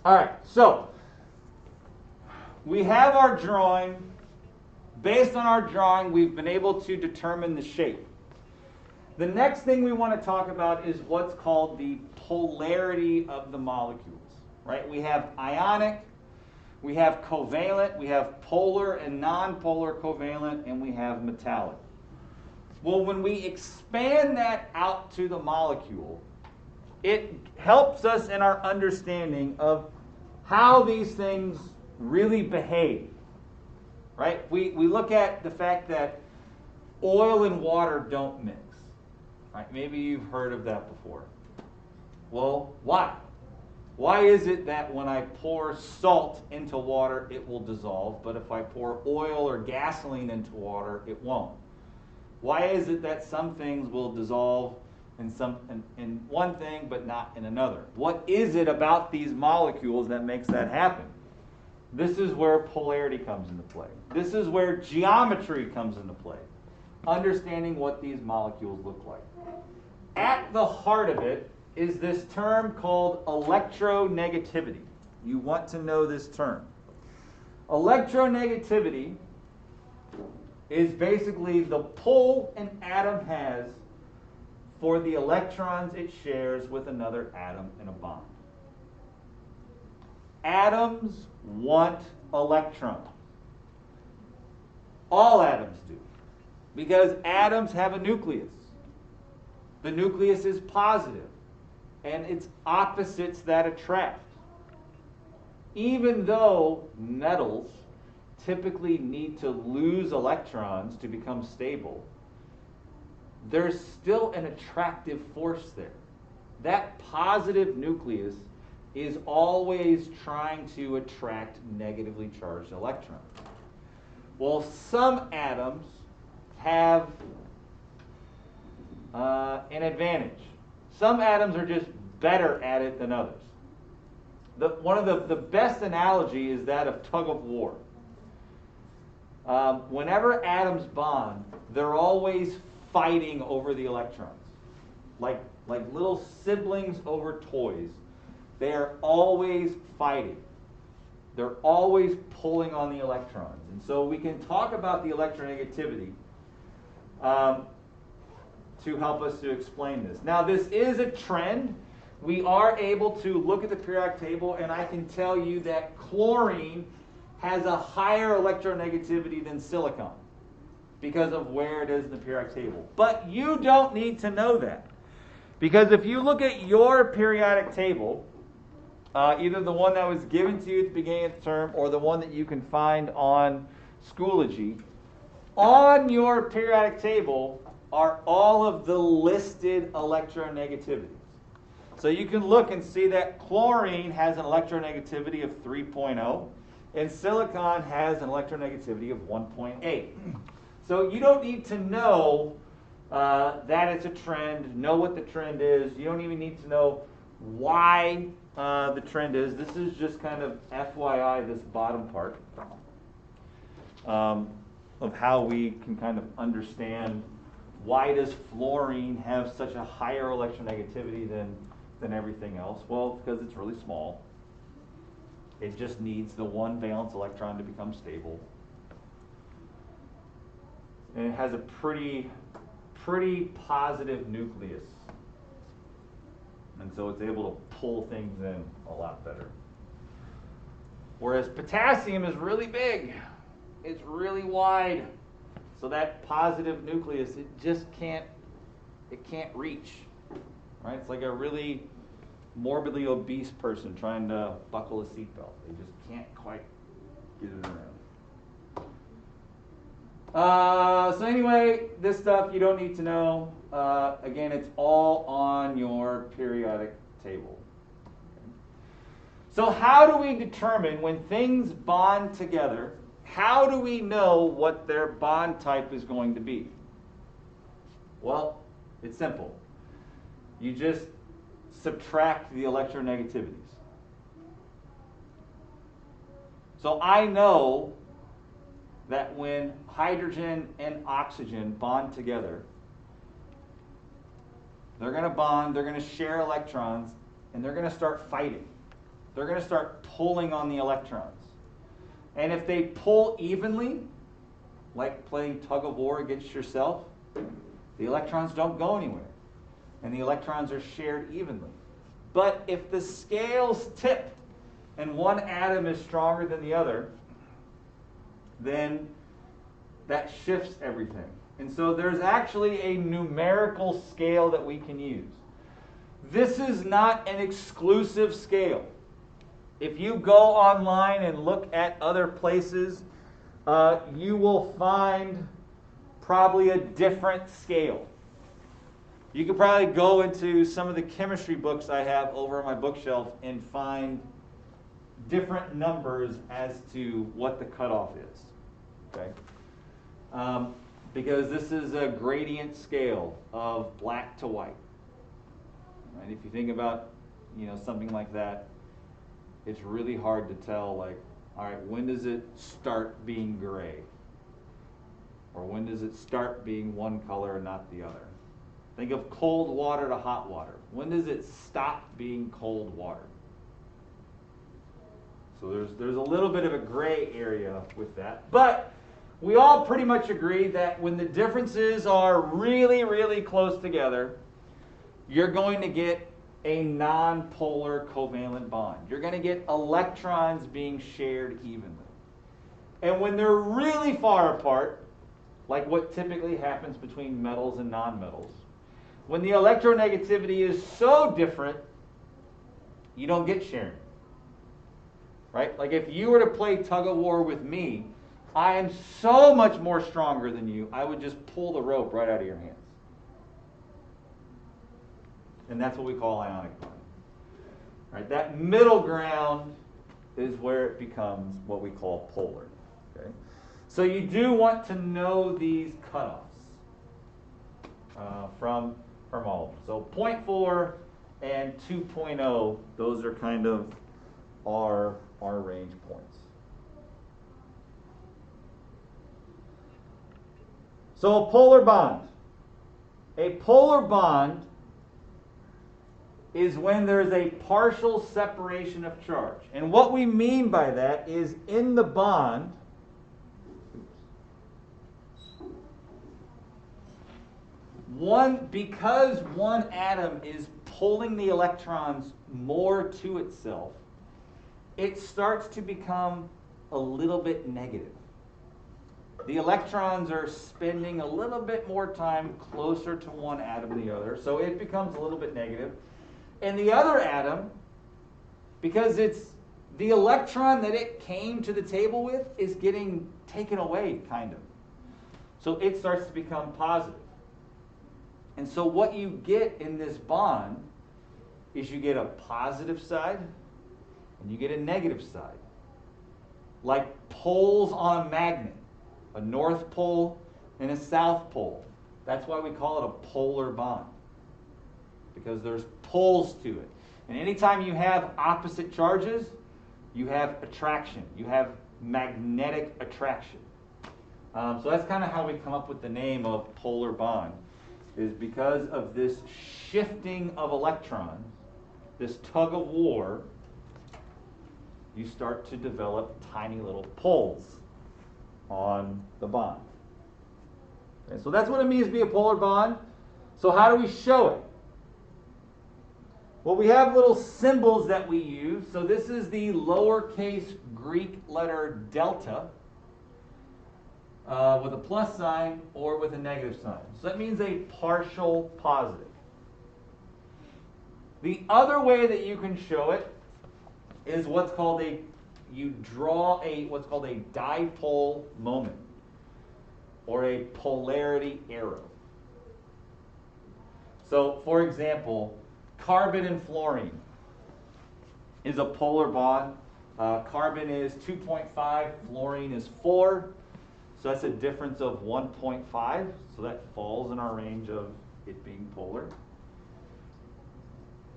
All right, so we have our drawing. Based on our drawing, we've been able to determine the shape. The next thing we want to talk about is what's called the polarity of the molecules, right? We have ionic, we have covalent, we have polar and nonpolar covalent, and we have metallic. Well, when we expand that out to the molecule, it helps us in our understanding of how these things really behave, right? We look at the fact that oil and water don't mix, right? Maybe you've heard of that before. Well, why? Why is it that when I pour salt into water, it will dissolve, but if I pour oil or gasoline into water, it won't? Why is it that some things will dissolve in one thing but not in another? What is it about these molecules that makes that happen? This is where polarity comes into play. This is where geometry comes into play. Understanding what these molecules look like. At the heart of it is this term called electronegativity. You want to know this term. Electronegativity is basically the pull an atom has for the electrons it shares with another atom in a bond. Atoms want electrons. All atoms do. Because atoms have a nucleus. The nucleus is positive, and it's opposites that attract. Even though metals typically need to lose electrons to become stable, there's still an attractive force there. That positive nucleus is always trying to attract negatively charged electrons. Well, some atoms have an advantage. Some atoms are just better at it than others. One of the best analogy is that of tug of war. Whenever atoms bond, they're always fighting over the electrons, like little siblings over toys. They are always fighting. They're always pulling on the electrons. And so we can talk about the electronegativity to help us to explain this. Now, this is a trend. We are able to look at the periodic table, and I can tell you that chlorine has a higher electronegativity than silicon because of where it is in the periodic table. But you don't need to know that. Because if you look at your periodic table, either the one that was given to you at the beginning of the term or the one that you can find on Schoology, on your periodic table are all of the listed electronegativities. So you can look and see that chlorine has an electronegativity of 3.0 and silicon has an electronegativity of 1.8. So you don't need to know that it's a trend, know what the trend is. You don't even need to know why the trend is. This is just kind of FYI, this bottom part of how we can kind of understand why does fluorine have such a higher electronegativity than everything else. Well, because it's really small. It just needs the one valence electron to become stable. And it has a pretty positive nucleus. And so it's able to pull things in a lot better. Whereas potassium is really big. It's really wide. So that positive nucleus, it can't reach. Right? It's like a really morbidly obese person trying to buckle a seatbelt. They just can't quite get it around. So anyway, this stuff you don't need to know. Again, it's all on your periodic table. So how do we determine when things bond together, how do we know what their bond type is going to be? Well, it's simple. You just subtract the electronegativities. So I know that when hydrogen and oxygen bond together, they're going to bond, they're going to share electrons, and they're going to start fighting. they're going to start pulling on the electrons. And if they pull evenly, like playing tug of war against yourself, the electrons don't go anywhere. And the electrons are shared evenly. But if the scales tip and one atom is stronger than the other, then that shifts everything. And so there's actually a numerical scale that we can use. This is not an exclusive scale. If you go online and look at other places, you will find probably a different scale. You could probably go into some of the chemistry books I have over on my bookshelf and find different numbers as to what the cutoff is. Okay? Because this is a gradient scale of black to white. Right? If you think about, something like that, it's really hard to tell, like, all right, when does it start being gray? Or when does it start being one color and not the other? Think of cold water to hot water. When does it stop being cold water? So there's a little bit of a gray area with that. But we all pretty much agree that when the differences are really, really close together, you're going to get a non-polar covalent bond. You're going to get electrons being shared evenly. And when they're really far apart, like what typically happens between metals and nonmetals, when the electronegativity is so different, you don't get sharing. Right? Like if you were to play tug of war with me, I am so much more stronger than you, I would just pull the rope right out of your hands. And that's what we call ionic bonding. Right? That middle ground is where it becomes what we call polar. Okay? So you do want to know these cutoffs from all of them. So 0.4 and 2.0, those are kind of our range points. So a polar bond. A polar bond is when there's a partial separation of charge. And what we mean by that is in the bond, because one atom is pulling the electrons more to itself, it starts to become a little bit negative. The electrons are spending a little bit more time closer to one atom than the other, so it becomes a little bit negative. And the other atom, because it's the electron that it came to the table with, is getting taken away, kind of. So it starts to become positive. And so what you get in this bond is you get a positive side and you get a negative side. Like poles on a magnet, a north pole and a south pole. That's why we call it a polar bond, because there's poles to it. And anytime you have opposite charges, you have attraction. You have magnetic attraction. So that's kind of how we come up with the name of polar bond, is because of this shifting of electrons, this tug of war, you start to develop tiny little poles on the bond. Okay, so that's what it means to be a polar bond. So how do we show it? Well, we have little symbols that we use. So this is the lowercase Greek letter delta with a plus sign or with a negative sign. So that means a partial positive. The other way that you can show it is what's called you draw what's called a dipole moment or a polarity arrow. So, for example, carbon and fluorine is a polar bond. Carbon is 2.5, fluorine is 4. So that's a difference of 1.5. So that falls in our range of it being polar.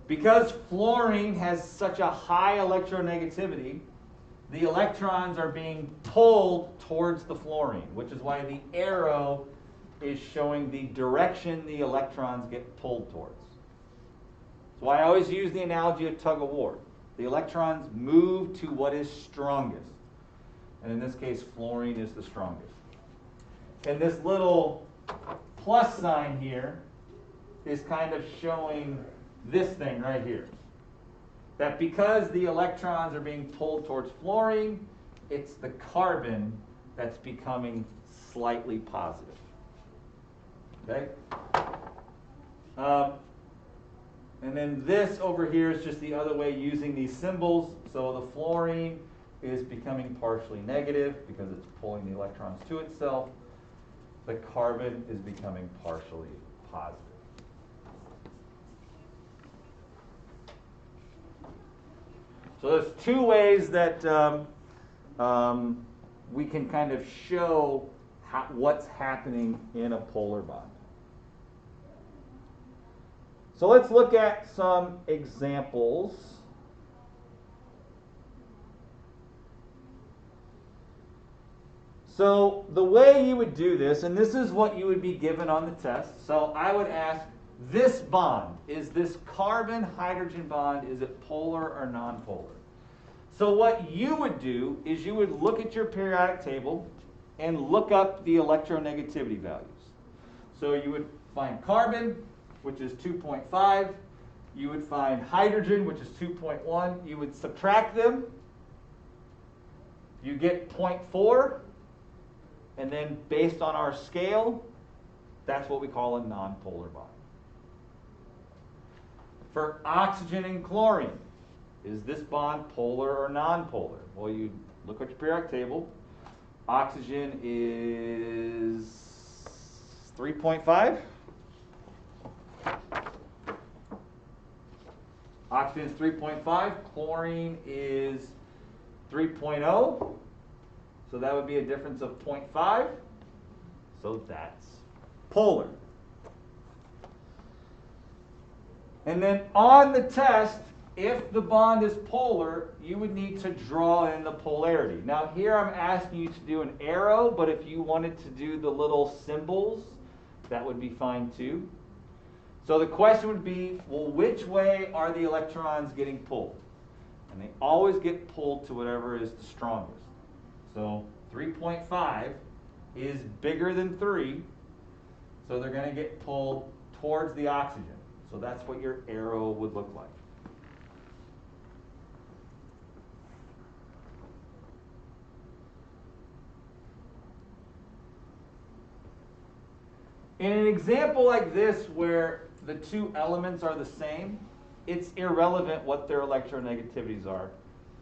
Because fluorine has such a high electronegativity, the electrons are being pulled towards the fluorine, which is why the arrow is showing the direction the electrons get pulled towards. So I always use the analogy of tug of war. The electrons move to what is strongest. And in this case, fluorine is the strongest. And this little plus sign here is kind of showing this thing right here. That because the electrons are being pulled towards fluorine, it's the carbon that's becoming slightly positive. Okay? And then this over here is just the other way using these symbols. So the fluorine is becoming partially negative because it's pulling the electrons to itself. The carbon is becoming partially positive. So there's two ways that we can kind of show what's happening in a polar bond. So let's look at some examples. So the way you would do this, and this is what you would be given on the test. So I would ask, this bond, is this carbon-hydrogen bond, is it polar or nonpolar? So what you would do is you would look at your periodic table and look up the electronegativity values. So you would find carbon, which is 2.5. You would find hydrogen, which is 2.1. You would subtract them. You get 0.4. And then based on our scale, that's what we call a nonpolar bond. For oxygen and chlorine, is this bond polar or nonpolar? Well, you look at your periodic table. Oxygen is 3.5. Oxygen is 3.5. Chlorine is 3.0. So that would be a difference of 0.5. So that's polar. And then on the test, if the bond is polar, you would need to draw in the polarity. Now here I'm asking you to do an arrow, but if you wanted to do the little symbols, that would be fine too. So the question would be, well, which way are the electrons getting pulled? And they always get pulled to whatever is the strongest. So 3.5 is bigger than 3, so they're going to get pulled towards the oxygen. So that's what your arrow would look like. In an example like this where the two elements are the same, it's irrelevant what their electronegativities are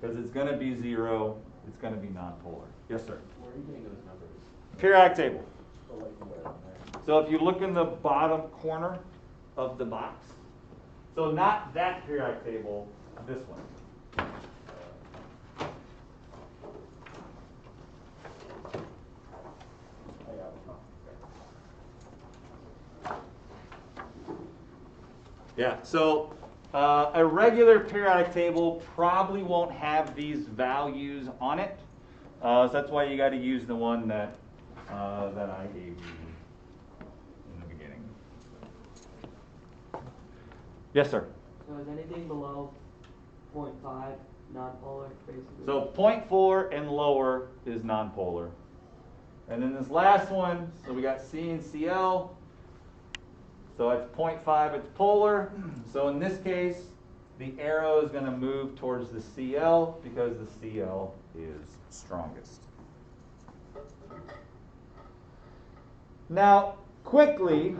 because it's going to be 0, it's going to be nonpolar. Yes, sir? Where are you getting those numbers? Periodic table. So like where? So if you look in the bottom corner of the box, so not that periodic table, this one. Yeah, so a regular periodic table probably won't have these values on it. So that's why you got to use the one that I gave you in the beginning. Yes, sir? So is anything below 0.5 nonpolar, basically? So 0.4 and lower is nonpolar. And then this last one, so we got C and Cl. So at 0.5, it's polar. So in this case, the arrow is going to move towards the Cl because the Cl is strongest. Now, quickly,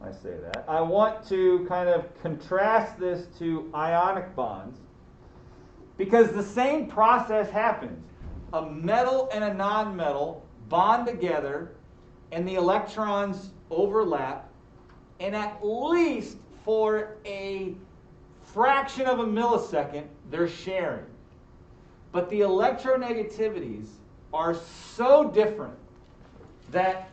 I say that, I want to kind of contrast this to ionic bonds because the same process happens. A metal and a nonmetal bond together and the electrons overlap, and at least for a fraction of a millisecond, they're sharing. But the electronegativities are so different that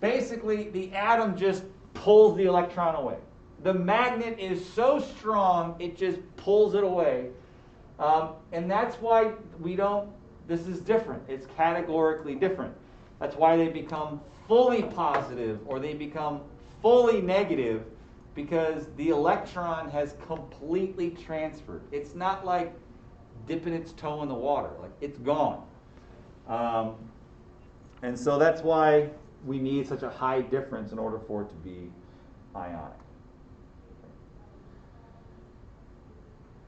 basically the atom just pulls the electron away. The magnet is so strong, it just pulls it away. And that's why this is different. It's categorically different. That's why they become fully positive or they become fully negative, because the electron has completely transferred. It's not like dipping its toe in the water. Like, it's gone. And so that's why we need such a high difference in order for it to be ionic.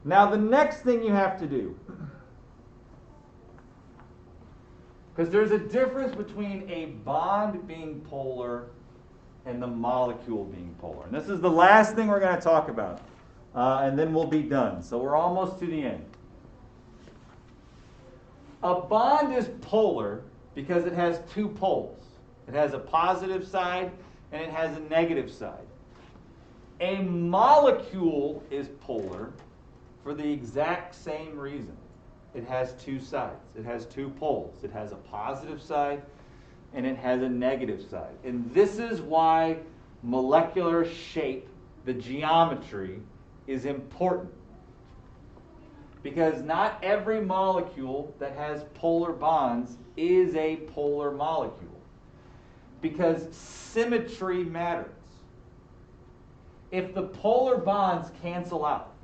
Now the next thing you have to do, because there's a difference between a bond being polar and the molecule being polar. And this is the last thing we're going to talk about. And then we'll be done. So we're almost to the end. A bond is polar because it has two poles. It has a positive side and it has a negative side. A molecule is polar for the exact same reason. It has two sides. It has two poles. It has a positive side and it has a negative side. And this is why molecular shape, the geometry, is important. Because not every molecule that has polar bonds is a polar molecule. Because symmetry matters. If the polar bonds cancel out,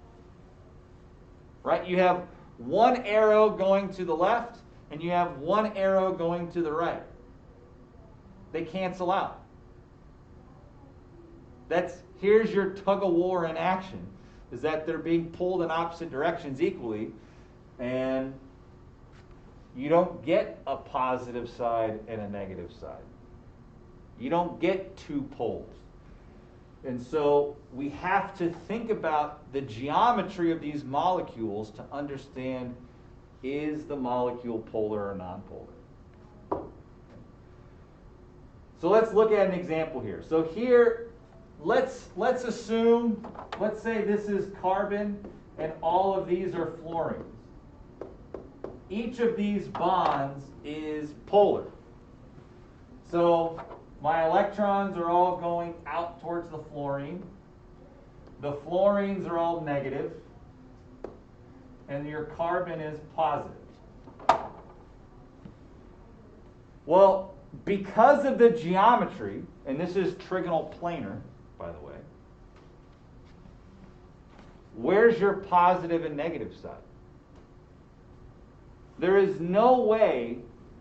right? You have one arrow going to the left and you have one arrow going to the right. They cancel out. Here's your tug of war in action, is that they're being pulled in opposite directions equally, and you don't get a positive side and a negative side. You don't get two poles. And so we have to think about the geometry of these molecules to understand, is the molecule polar or nonpolar? So let's look at an example here. So here, let's assume, let's say this is carbon and all of these are fluorines. Each of these bonds is polar. So my electrons are all going out towards the fluorine. The fluorines are all negative. And your carbon is positive. Well, because of the geometry, and this is trigonal planar, by the way, where's your positive and negative side? There is no way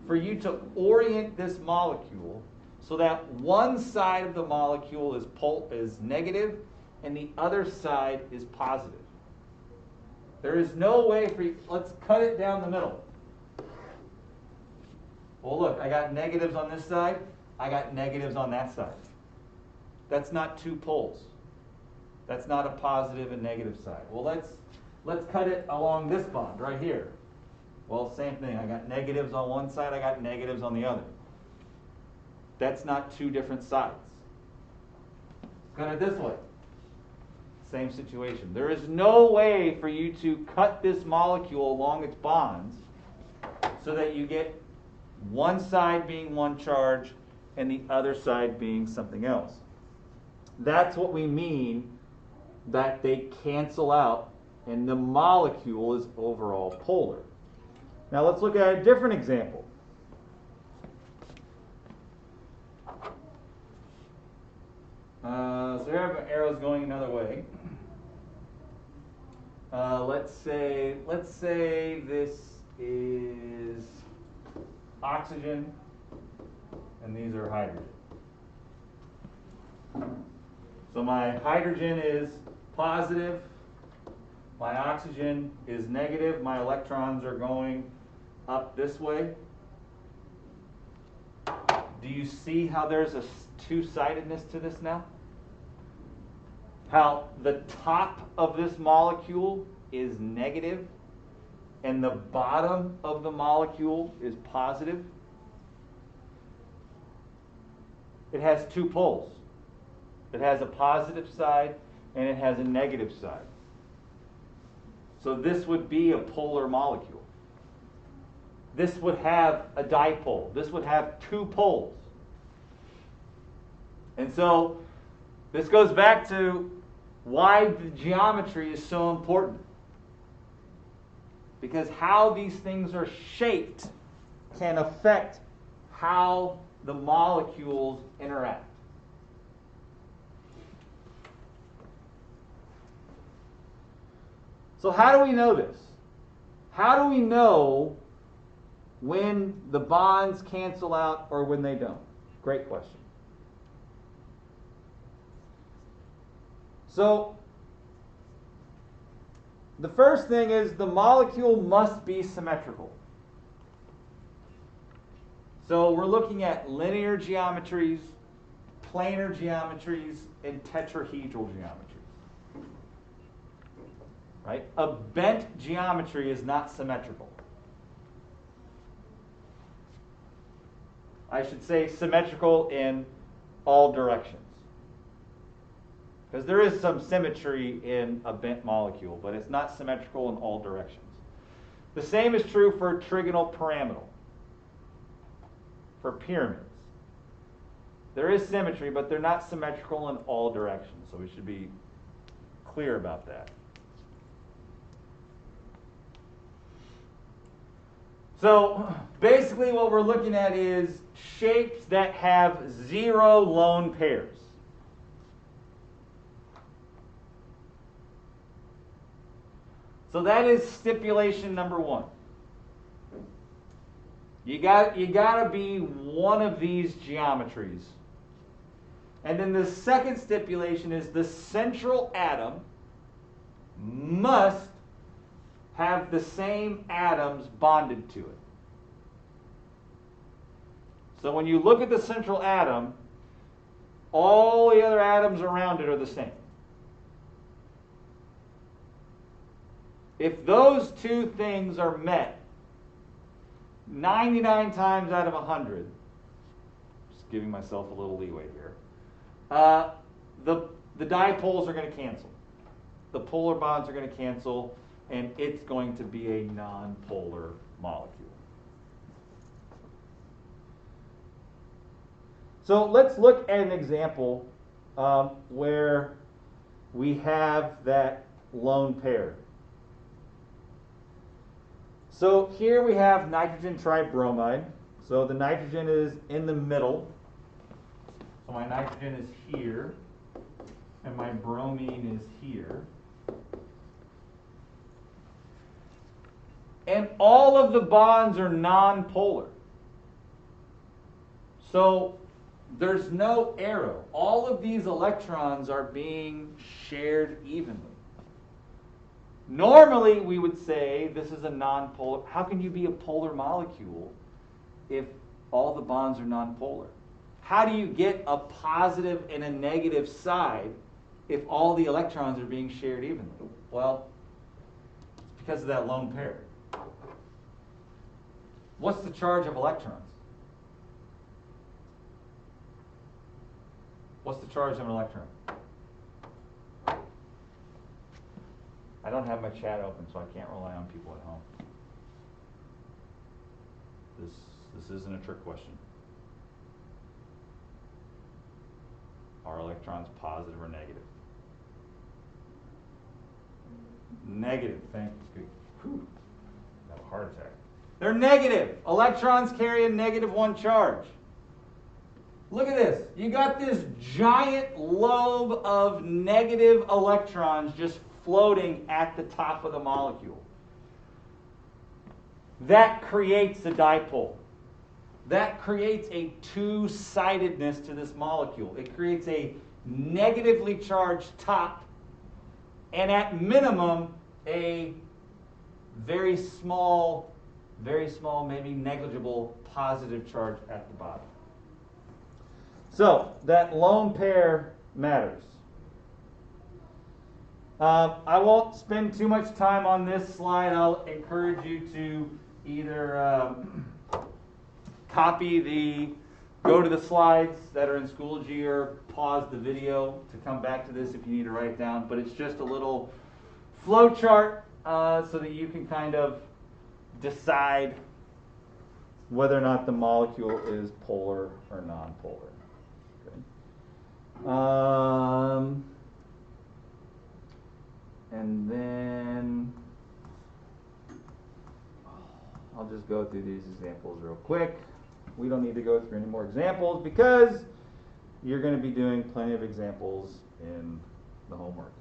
for you to orient this molecule so that one side of the molecule is negative and the other side is positive. There is no way for you. Let's cut it down the middle. Well, look, I got negatives on this side. I got negatives on that side. That's not two poles. That's not a positive and negative side. Well, let's cut it along this bond right here. Well, same thing. I got negatives on one side. I got negatives on the other. That's not two different sides. Cut it this way. Same situation. There is no way for you to cut this molecule along its bonds so that you get one side being one charge and the other side being something else. That's what we mean that they cancel out and the molecule is overall polar. Now let's look at a different example. So here I have arrows going another way. Let's say this is oxygen and these are hydrogen. So my hydrogen is positive, my oxygen is negative, my electrons are going up this way. Do you see how there's a two-sidedness to this now? How the top of this molecule is negative and the bottom of the molecule is positive? It has two poles. It has a positive side and it has a negative side. So this would be a polar molecule. This would have a dipole. This would have two poles. And so this goes back to why the geometry is so important. Because how these things are shaped can affect how the molecules interact. So how do we know this? How do we know when the bonds cancel out or when they don't? Great question. So the first thing is the molecule must be symmetrical. So we're looking at linear geometries, planar geometries, and tetrahedral geometries. Right? A bent geometry is not symmetrical. I should say symmetrical in all directions. Because there is some symmetry in a bent molecule, but it's not symmetrical in all directions. The same is true for trigonal pyramidal, for pyramids. There is symmetry, but they're not symmetrical in all directions, so we should be clear about that. So basically what we're looking at is shapes that have 0 lone pairs. So that is stipulation number 1. You got to be one of these geometries. And then the second stipulation is the central atom must have the same atoms bonded to it. So when you look at the central atom, all the other atoms around it are the same. If those two things are met 99 times out of 100, just giving myself a little leeway here, the dipoles are going to cancel. The polar bonds are going to cancel, and it's going to be a nonpolar molecule. So let's look at an example where we have that lone pair. So here we have nitrogen tribromide. So the nitrogen is in the middle. So my nitrogen is here, and my bromine is here. And all of the bonds are nonpolar. So there's no arrow. All of these electrons are being shared evenly. Normally, we would say this is a nonpolar. How can you be a polar molecule if all the bonds are nonpolar? How do you get a positive and a negative side if all the electrons are being shared evenly? Well, it's because of that lone pair. What's the charge of electrons? What's the charge of an electron? I don't have my chat open, so I can't rely on people at home. This isn't a trick question. Are electrons positive or negative? Negative, thank you. Whew. I have a heart attack. They're negative. Electrons carry a -1 charge. Look at this. You got this giant lobe of negative electrons just floating at the top of the molecule. That creates a dipole. That creates a two-sidedness to this molecule. It creates a negatively charged top and at minimum a very small, maybe negligible positive charge at the bottom. So that lone pair matters. I won't spend too much time on this slide. I'll encourage you to either go to the slides that are in Schoology or pause the video to come back to this if you need to write it down. But it's just a little flow chart so that you can kind of decide whether or not the molecule is polar or non-polar. Okay. And then I'll just go through these examples real quick. We don't need to go through any more examples because you're going to be doing plenty of examples in the homework.